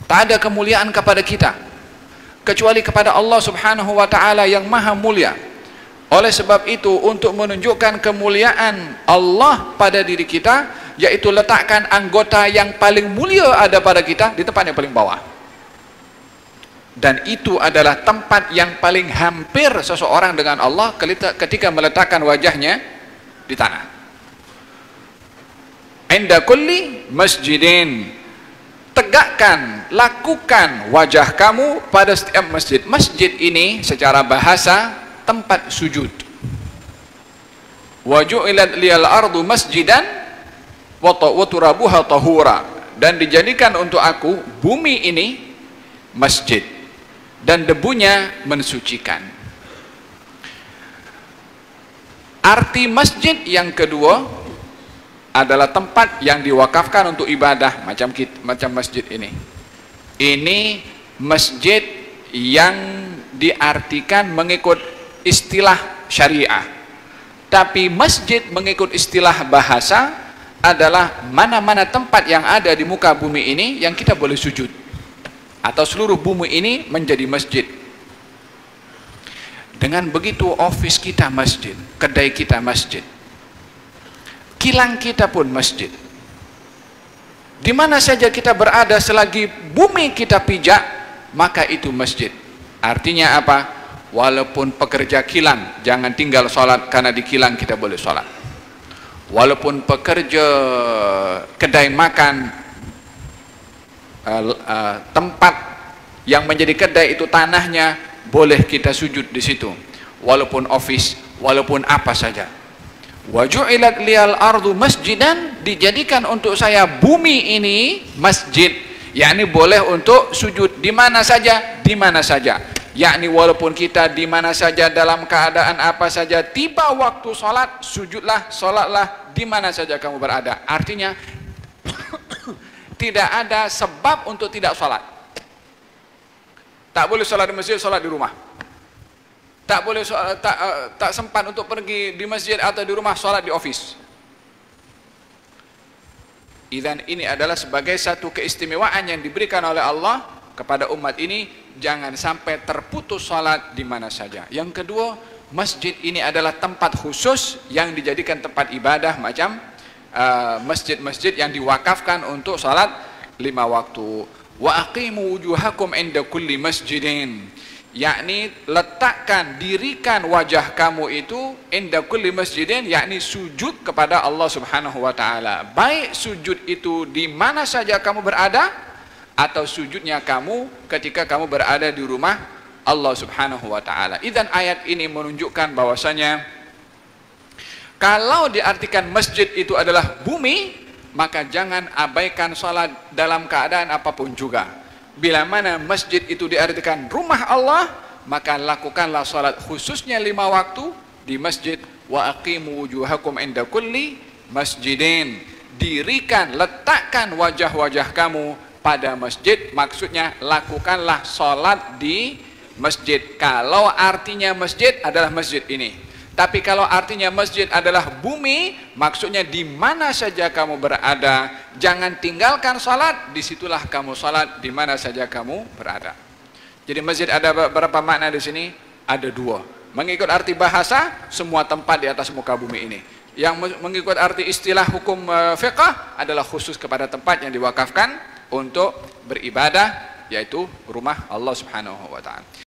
Tak ada kemuliaan kepada kita kecuali kepada Allah Subhanahu wa taala yang maha mulia. Oleh sebab itu, untuk menunjukkan kemuliaan Allah pada diri kita, yaitu letakkan anggota yang paling mulia ada pada kita di tempat yang paling bawah. Dan itu adalah tempat yang paling hampir seseorang dengan Allah ketika meletakkan wajahnya di tanah. Inda kulli masjidin, tegakkan, lakukan wajah kamu pada setiap masjid. Masjid ini secara bahasa tempat sujud. Wa ju'ilat liyal ardu masjidan wa turabuha tahura, dan dijadikan untuk aku bumi ini masjid dan debunya mensucikan. Arti masjid yang kedua adalah tempat yang diwakafkan untuk ibadah, macam masjid ini. Ini masjid yang diartikan mengikut istilah syariah, tapi masjid mengikut istilah bahasa adalah mana-mana tempat yang ada di muka bumi ini yang kita boleh sujud, atau seluruh bumi ini menjadi masjid. Dengan begitu, office kita masjid, kedai kita masjid, kilang kita pun masjid. Di mana saja kita berada selagi bumi kita pijak, maka itu masjid. Artinya apa? Walaupun pekerja kilang, jangan tinggal sholat karena di kilang kita boleh sholat. Walaupun pekerja kedai makan, tempat yang menjadi kedai itu tanahnya, boleh kita sujud di situ. Walaupun office, walaupun apa saja. Wa ju'ilat liyal ardu masjidan, dijadikan untuk saya bumi ini masjid, yakni boleh untuk sujud di mana saja, di mana saja. Yakni walaupun kita di mana saja, dalam keadaan apa saja, tiba waktu sholat, sujudlah, sholatlah di mana saja kamu berada. Artinya tidak ada sebab untuk tidak sholat. Tak boleh sholat di masjid, sholat di rumah. Tak boleh tak sempat untuk pergi di masjid atau di rumah, sholat di office. Dan ini adalah sebagai satu keistimewaan yang diberikan oleh Allah kepada umat ini. Jangan sampai terputus sholat di mana saja. Yang kedua, masjid ini adalah tempat khusus yang dijadikan tempat ibadah, macam masjid-masjid yang diwakafkan untuk sholat 5 waktu. Wa aqimu wujuhakum inda kulli masjidin, yakni letakkan, dirikan wajah kamu itu inda kulli masjidin, yakni sujud kepada Allah Subhanahu wa taala. Baik sujud itu di mana saja kamu berada, atau sujudnya kamu ketika kamu berada di rumah Allah Subhanahu wa taala. Idzan ayat ini menunjukkan bahwasanya kalau diartikan masjid itu adalah bumi, maka jangan abaikan salat dalam keadaan apapun juga. Bila mana masjid itu diartikan rumah Allah, maka lakukanlah salat khususnya 5 waktu di masjid. Wa aqimu wujuhakum inda kulli masjidin, dirikan, letakkan wajah-wajah kamu pada masjid, maksudnya lakukanlah sholat di masjid. Kalau artinya masjid adalah masjid ini. Tapi kalau artinya masjid adalah bumi, maksudnya di mana saja kamu berada, jangan tinggalkan sholat, disitulah kamu sholat di mana saja kamu berada. Jadi masjid ada berapa makna di sini? Ada 2. Mengikut arti bahasa, semua tempat di atas muka bumi ini. Yang mengikut arti istilah hukum fiqh adalah khusus kepada tempat yang diwakafkan untuk beribadah, yaitu rumah Allah Subhanahu wa taala.